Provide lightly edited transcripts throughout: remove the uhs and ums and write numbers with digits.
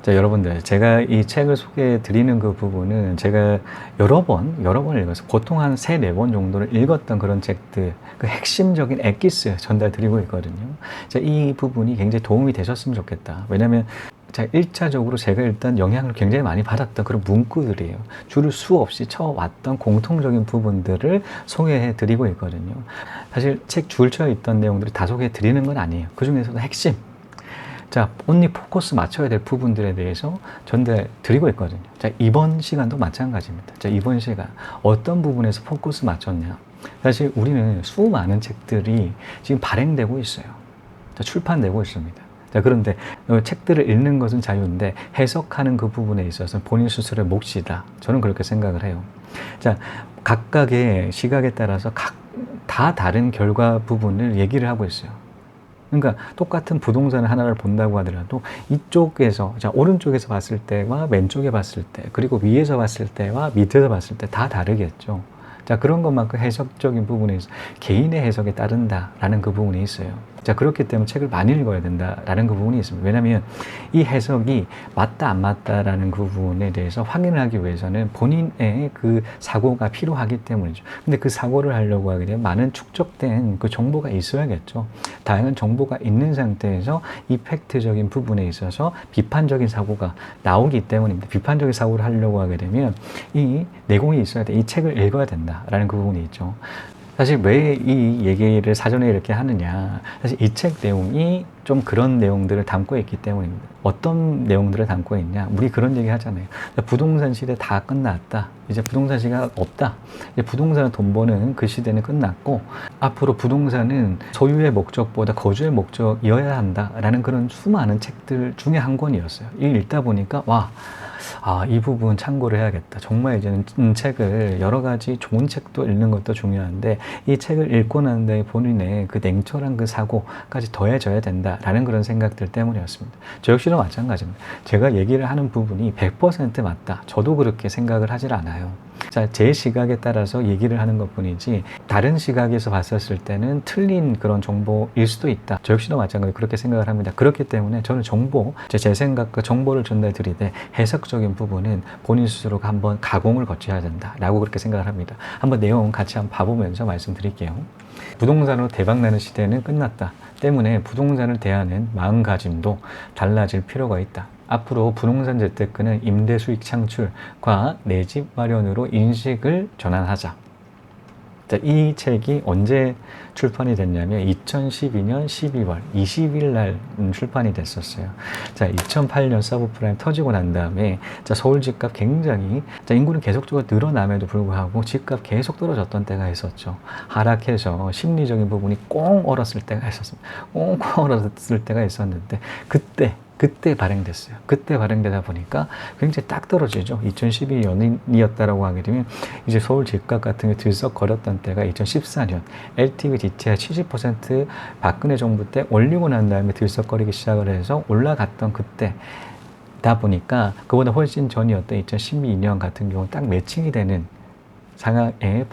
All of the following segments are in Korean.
자, 여러분들, 제가 이 책을 소개해 드리는 그 부분은 제가 여러 번 읽어서 보통 한 3, 4번 정도를 읽었던 그런 책들, 그 핵심적인 엑기스 전달 드리고 있거든요. 자, 이 부분이 굉장히 도움이 되셨으면 좋겠다. 왜냐면, 자, 1차적으로 제가 일단 영향을 굉장히 많이 받았던 그런 문구들이에요. 줄을 수없이 쳐왔던 공통적인 부분들을 소개해 드리고 있거든요. 사실 책 줄 쳐 있던 내용들을 다 소개해 드리는 건 아니에요. 그 중에서도 핵심. 자, 온리 포커스 맞춰야 될 부분들에 대해서 전달 드리고 있거든요. 자, 이번 시간도 마찬가지입니다. 자, 이번 시간 어떤 부분에서 포커스 맞췄냐. 사실 우리는 수많은 책들이 지금 발행되고 있어요. 자, 출판되고 있습니다. 자, 그런데 책들을 읽는 것은 자유인데 해석하는 그 부분에 있어서 본인 스스로의 몫이다. 저는 그렇게 생각을 해요. 자, 각각의 시각에 따라서 다 다른 결과 부분을 얘기를 하고 있어요. 그러니까 똑같은 부동산을 하나를 본다고 하더라도 이쪽에서, 자, 오른쪽에서 봤을 때와 왼쪽에 봤을 때, 그리고 위에서 봤을 때와 밑에서 봤을 때 다 다르겠죠. 자, 그런 것만큼 해석적인 부분에서 개인의 해석에 따른다라는 그 부분이 있어요. 자, 그렇기 때문에 책을 많이 읽어야 된다라는 그 부분이 있습니다. 왜냐하면 이 해석이 맞다 안 맞다라는 그 부분에 대해서 확인을 하기 위해서는 본인의 그 사고가 필요하기 때문이죠. 근데 그 사고를 하려고 하게 되면 많은 축적된 그 정보가 있어야겠죠. 다양한 정보가 있는 상태에서 이 팩트적인 부분에 있어서 비판적인 사고가 나오기 때문입니다. 비판적인 사고를 하려고 하게 되면 이 내공이 있어야 돼. 이 책을 읽어야 된다라는 그 부분이 있죠. 사실 왜 이 얘기를 사전에 이렇게 하느냐. 사실 이 책 내용이 좀 그런 내용들을 담고 있기 때문입니다. 어떤 내용들을 담고 있냐. 우리 그런 얘기 하잖아요. 부동산 시대 다 끝났다. 이제 부동산 시대가 없다. 이제 부동산을 돈 버는 그 시대는 끝났고 앞으로 부동산은 소유의 목적보다 거주의 목적이어야 한다라는 그런 수많은 책들 중에 한 권이었어요. 이 읽다 보니까 와, 이 부분 참고를 해야겠다. 정말 이제는 책을 여러 가지 좋은 책도 읽는 것도 중요한데 이 책을 읽고 난 다음에 본인의 그 냉철한 그 사고까지 더해져야 된다라는 그런 생각들 때문이었습니다. 저 역시도 마찬가지입니다. 제가 얘기를 하는 부분이 100% 맞다. 저도 그렇게 생각을 하질 않아요. 자, 제 시각에 따라서 얘기를 하는 것 뿐이지 다른 시각에서 봤었을 때는 틀린 그런 정보일 수도 있다. 저 역시도 마찬가지로 그렇게 생각을 합니다. 그렇기 때문에 저는 제 생각과 정보를 전달 드리되 해석적인 부분은 본인 스스로가 한번 가공을 거쳐야 된다라고 그렇게 생각을 합니다. 한번 내용 같이 한번 봐보면서 말씀드릴게요. 부동산으로 대박나는 시대는 끝났다. 때문에 부동산을 대하는 마음가짐도 달라질 필요가 있다. 앞으로 부동산 재테크는 임대 수익 창출과 내 집 마련으로 인식을 전환하자. 자, 이 책이 언제 출판이 됐냐면 2012년 12월 20일 날 출판이 됐었어요. 자, 2008년 서브프라임 터지고 난 다음에 자, 서울 집값 굉장히 인구는 계속적으로 늘어남에도 불구하고 집값 계속 떨어졌던 때가 있었죠. 하락해서 심리적인 부분이 꽁 얼었을 때가 있었습니다. 꽁꽁 얼었을 때가 있었는데 그때 발행됐어요. 그때 발행되다 보니까 굉장히 딱 떨어지죠. 2012년이었다라고 하게 되면 이제 서울 집값 같은 게 들썩거렸던 때가 2014년 LTV DTI 70% 박근혜 정부 때 올리고 난 다음에 들썩거리기 시작을 해서 올라갔던 그때다 보니까 그보다 훨씬 전이었던 2012년 같은 경우는 딱 매칭이 되는 상황에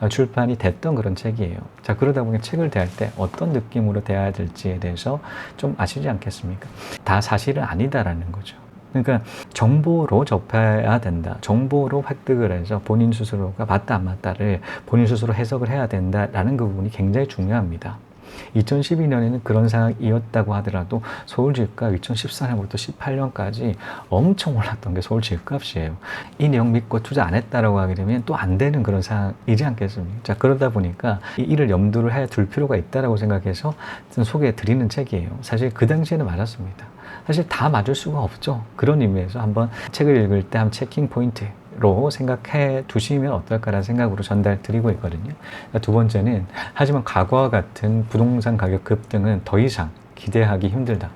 출판이 됐던 그런 책이에요. 자, 그러다 보니 책을 대할 때 어떤 느낌으로 대해야 될지에 대해서 좀 아시지 않겠습니까? 다 사실은 아니다라는 거죠. 그러니까 정보로 접해야 된다. 정보로 획득을 해서 본인 스스로가 맞다 안 맞다를 본인 스스로 해석을 해야 된다라는 그 부분이 굉장히 중요합니다. 2012년에는 그런 상황이었다고 하더라도 서울 집값 2014년부터 18년까지 엄청 올랐던 게 서울 집값이에요. 이 내용 믿고 투자 안 했다라고 하게 되면 또 안 되는 그런 상황이지 않겠습니까? 자, 그러다 보니까 이를 염두를 해 둘 필요가 있다라고 생각해서 소개해 드리는 책이에요. 사실 그 당시에는 맞았습니다. 사실 다 맞을 수가 없죠. 그런 의미에서 한번 책을 읽을 때 한 체킹 포인트로 생각해 두시면 어떨까라는 생각으로 전달 드리고 있거든요. 두 번째는 하지만 과거와 같은 부동산 가격 급등은 더 이상 기대하기 힘들다.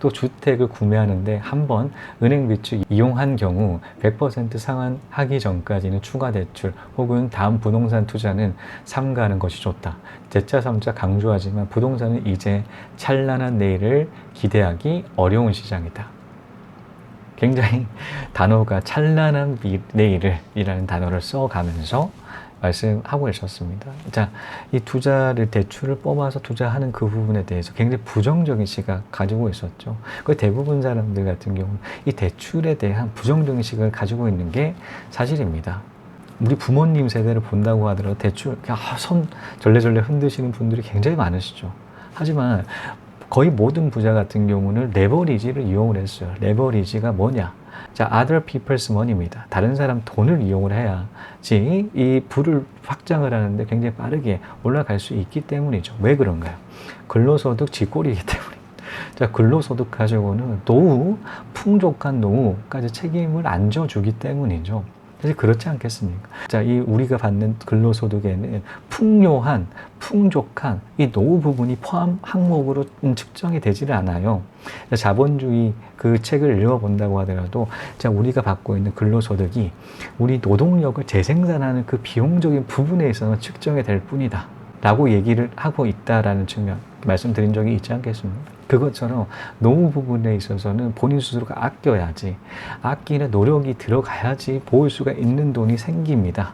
또 주택을 구매하는데 한번 은행 비축 이용한 경우 100% 상환하기 전까지는 추가 대출 혹은 다음 부동산 투자는 삼가하는 것이 좋다. 재차 3차 강조하지만 부동산은 이제 찬란한 내일을 기대하기 어려운 시장이다. 굉장히 단어가 찬란한 내일을 이라는 단어를 써가면서 말씀하고 있었습니다. 자, 이 투자를, 대출을 뽑아서 투자하는 그 부분에 대해서 굉장히 부정적인 시각 가지고 있었죠. 그 대부분 사람들 같은 경우는 이 대출에 대한 부정적인 시각을 가지고 있는 게 사실입니다. 우리 부모님 세대를 본다고 하더라도 대출, 손 절레절레 흔드시는 분들이 굉장히 많으시죠. 하지만 거의 모든 부자 같은 경우는 레버리지를 이용을 했어요. 레버리지가 뭐냐? 자, other people's money입니다. 다른 사람 돈을 이용을 해야지 이 부를 확장을 하는데 굉장히 빠르게 올라갈 수 있기 때문이죠. 왜 그런가요? 근로소득 쥐꼬리이기 때문입니다. 자, 근로소득 가지고는 노후, 풍족한 노후까지 책임을 안 져주기 때문이죠. 사실 그렇지 않겠습니까? 자, 이 우리가 받는 근로소득에는 풍요한, 풍족한 이 노후 부분이 포함 항목으로 측정이 되지를 않아요. 자, 자본주의 그 책을 읽어본다고 하더라도, 자, 우리가 받고 있는 근로소득이 우리 노동력을 재생산하는 그 비용적인 부분에 있어서 측정이 될 뿐이다 라고 얘기를 하고 있다라는 측면 말씀드린 적이 있지 않겠습니까? 그것처럼 노후 부분에 있어서는 본인 스스로가 아껴야지, 아끼는 노력이 들어가야지 모을 수가 있는 돈이 생깁니다.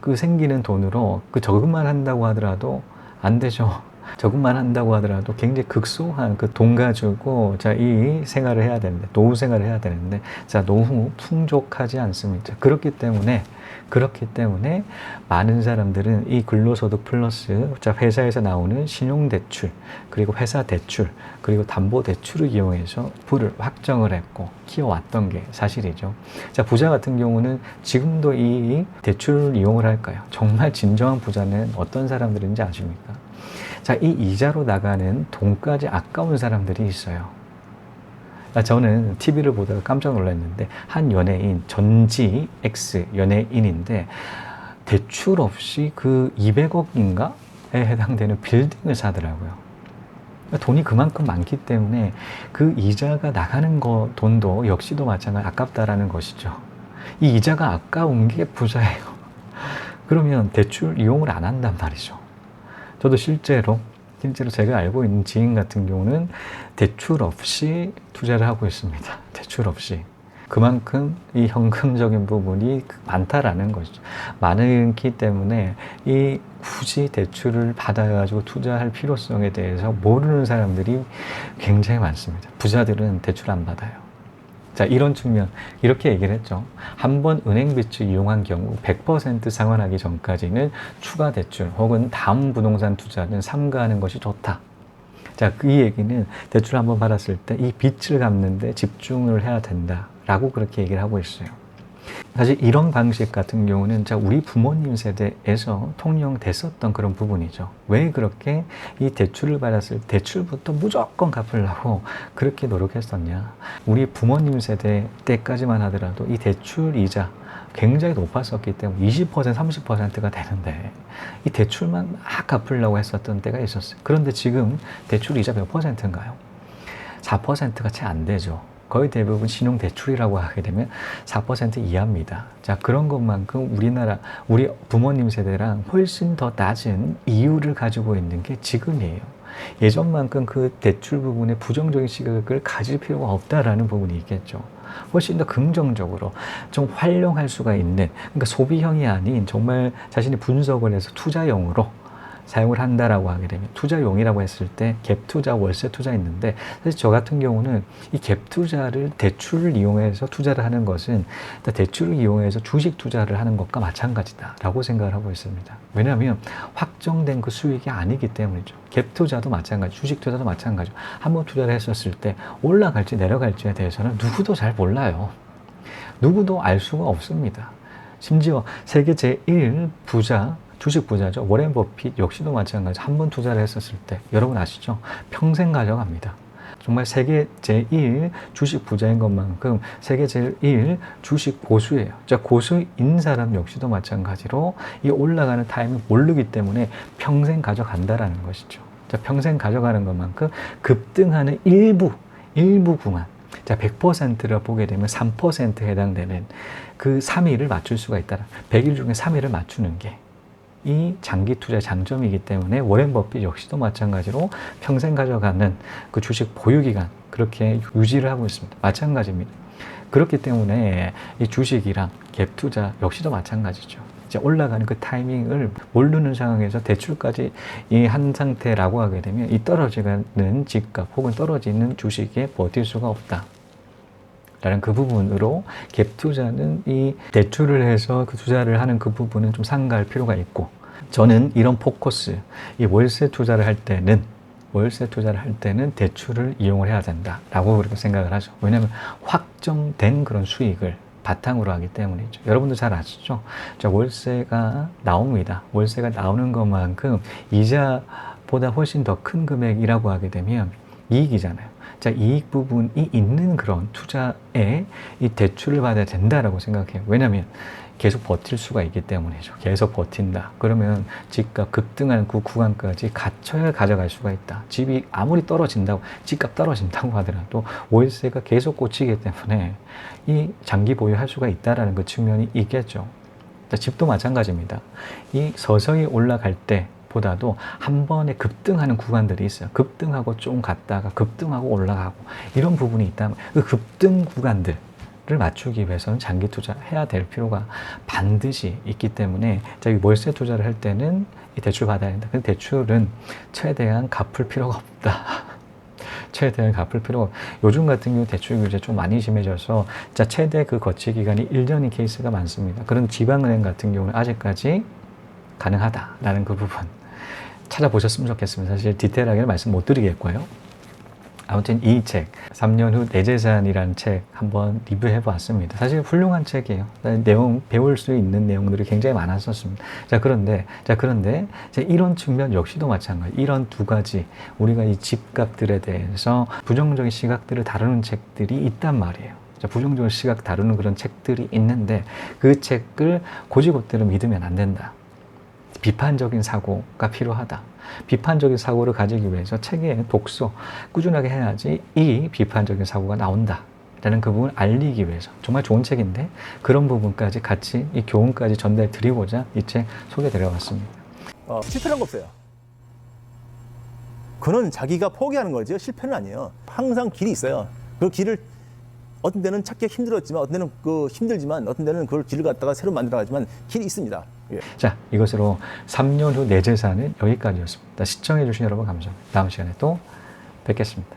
그 생기는 돈으로 그 저금만 한다고 하더라도 안 되죠. 저금만 한다고 하더라도 굉장히 극소한 그 돈 가지고 자, 이 생활을 해야 되는데, 노후 생활을 해야 되는데, 자, 노후 풍족하지 않습니다. 그렇기 때문에 많은 사람들은 이 근로소득 플러스, 자, 회사에서 나오는 신용대출, 그리고 회사 대출, 그리고 담보대출을 이용해서 부를 확정을 했고 키워왔던 게 사실이죠. 자, 부자 같은 경우는 지금도 이 대출을 이용을 할까요? 정말 진정한 부자는 어떤 사람들인지 아십니까? 자, 이 이자로 나가는 돈까지 아까운 사람들이 있어요. 저는 TV를 보다가 깜짝 놀랐는데, 한 연예인, 전지 X 연예인인데 대출 없이 그 200억인가에 해당되는 빌딩을 사더라고요. 돈이 그만큼 많기 때문에 그 이자가 나가는 돈도 역시도 마찬가지 아깝다라는 것이죠. 이 이자가 아까운 게 부자예요. 그러면 대출 이용을 안 한단 말이죠. 저도 실제로 제가 알고 있는 지인 같은 경우는 대출 없이 투자를 하고 있습니다. 대출 없이. 그만큼 이 현금적인 부분이 많다라는 것이죠. 많기 때문에 이 굳이 대출을 받아가지고 투자할 필요성에 대해서 모르는 사람들이 굉장히 많습니다. 부자들은 대출 안 받아요. 자, 이런 측면, 이렇게 얘기를 했죠. 한번 은행 빚을 이용한 경우 100% 상환하기 전까지는 추가 대출 혹은 다음 부동산 투자는 삼가하는 것이 좋다. 자, 이 얘기는 대출 한번 받았을 때 이 빚을 갚는데 집중을 해야 된다라고 그렇게 얘기를 하고 있어요. 사실 이런 방식 같은 경우는 우리 부모님 세대에서 통용됐었던 그런 부분이죠. 왜 그렇게 이 대출을 받았을 때 대출부터 무조건 갚으려고 그렇게 노력했었냐. 우리 부모님 세대 때까지만 하더라도 이 대출 이자 굉장히 높았었기 때문에 20%, 30%가 되는데 이 대출만 막 갚으려고 했었던 때가 있었어요. 그런데 지금 대출 이자 몇 %인가요? 4%가 채 안 되죠. 거의 대부분 신용대출이라고 하게 되면 4% 이하입니다. 자, 그런 것만큼 우리 부모님 세대랑 훨씬 더 낮은 이유를 가지고 있는 게 지금이에요. 예전만큼 그 대출 부분에 부정적인 시각을 가질 필요가 없다라는 부분이 있겠죠. 훨씬 더 긍정적으로 좀 활용할 수가 있는, 그러니까 소비형이 아닌 정말 자신이 분석을 해서 투자용으로 사용을 한다라고 하게 되면, 투자용이라고 했을 때 갭 투자, 월세 투자 있는데, 사실 저 같은 경우는 이 갭 투자를 대출을 이용해서 투자를 하는 것은 대출을 이용해서 주식 투자를 하는 것과 마찬가지다라고 생각을 하고 있습니다. 왜냐하면 확정된 그 수익이 아니기 때문이죠. 갭 투자도 마찬가지, 주식 투자도 마찬가지죠. 한번 투자를 했었을 때 올라갈지 내려갈지에 대해서는 누구도 잘 몰라요. 누구도 알 수가 없습니다. 심지어 세계 제1 부자, 주식 부자죠. 워렌 버핏 역시도 마찬가지. 한번 투자를 했었을 때 여러분 아시죠? 평생 가져갑니다. 정말 세계 제1 주식 부자인 것만큼 세계 제1 주식 고수예요. 자, 고수인 사람 역시도 마찬가지로 이 올라가는 타이밍 모르기 때문에 평생 가져간다라는 것이죠. 자, 평생 가져가는 것만큼 급등하는 일부 구간. 자, 100%를 보게 되면 3%에 해당되는 그 3위를 맞출 수가 있다. 100일 중에 3위를 맞추는 게 이 장기 투자의 장점이기 때문에 워렌 버핏 역시도 마찬가지로 평생 가져가는 그 주식 보유 기간 그렇게 유지를 하고 있습니다. 마찬가지입니다. 그렇기 때문에 이 주식이랑 갭 투자 역시도 마찬가지죠. 이제 올라가는 그 타이밍을 모르는 상황에서 대출까지 이 한 상태라고 하게 되면 이 떨어지는 집값 혹은 떨어지는 주식에 버틸 수가 없다. 라는 그 부분으로 갭 투자는 이 대출을 해서 그 투자를 하는 그 부분은 좀 삼가할 필요가 있고, 저는 이런 포커스, 이 월세 투자를 할 때는 대출을 이용을 해야 된다라고 그렇게 생각을 하죠. 왜냐하면 확정된 그런 수익을 바탕으로 하기 때문이죠. 여러분도 잘 아시죠? 자, 월세가 나옵니다. 월세가 나오는 것만큼 이자보다 훨씬 더 큰 금액이라고 하게 되면 이익이잖아요. 자, 이익 부분이 있는 그런 투자에 이 대출을 받아야 된다라고 생각해요. 왜냐하면 계속 버틸 수가 있기 때문이죠. 계속 버틴다. 그러면 집값 급등하는 그 구간까지 갇혀야 가져갈 수가 있다. 집이 아무리 떨어진다고, 집값 떨어진다고 하더라도 월세가 계속 꽂히기 때문에 이 장기 보유할 수가 있다라는 그 측면이 있겠죠. 자, 집도 마찬가지입니다. 이 서서히 올라갈 때 보다도 한 번에 급등하는 구간들이 있어요. 급등하고 좀 갔다가 급등하고 올라가고 이런 부분이 있다면 그 급등 구간들을 맞추기 위해서는 장기 투자해야 될 필요가 반드시 있기 때문에 자, 이 월세 투자를 할 때는 이 대출 받아야 된다. 근데 대출은 최대한 갚을 필요가 없다. 최대한 갚을 필요가 없다. 요즘 같은 경우 대출 규제 좀 많이 심해져서 자, 최대 그 거치 기간이 1년인 케이스가 많습니다. 그런 지방은행 같은 경우는 아직까지 가능하다라는 그 부분 찾아보셨으면 좋겠습니다. 사실 디테일하게는 말씀 못 드리겠고요. 아무튼 이 책, 3년 후 내 재산이라는 책 한번 리뷰해 보았습니다. 사실 훌륭한 책이에요. 내용, 배울 수 있는 내용들이 굉장히 많았었습니다. 자, 그런데 이런 측면 역시도 마찬가지. 이런 두 가지, 우리가 이 집값들에 대해서 부정적인 시각들을 다루는 책들이 있단 말이에요. 자, 부정적인 시각 다루는 그런 책들이 있는데 그 책을 고지고대로 믿으면 안 된다. 비판적인 사고가 필요하다. 비판적인 사고를 가지기 위해서 책의 독서 꾸준하게 해야지 이 비판적인 사고가 나온다 라는 그 부분을 알리기 위해서 정말 좋은 책인데 그런 부분까지 같이 이 교훈까지 전달해 드리고자 이 책 소개해 드려봤습니다. 실패란 거 없어요. 그는 자기가 포기하는 거죠. 실패는 아니에요. 항상 길이 있어요. 그 길을 어떤 데는 찾기 힘들었지만 어떤 데는 힘들지만 어떤 데는 그걸 길을 갖다가 새로 만들어가지만 길이 있습니다. 예. 자, 이것으로 3년 후 내 재산은 여기까지였습니다. 시청해 주신 여러분 감사합니다. 다음 시간에 또 뵙겠습니다.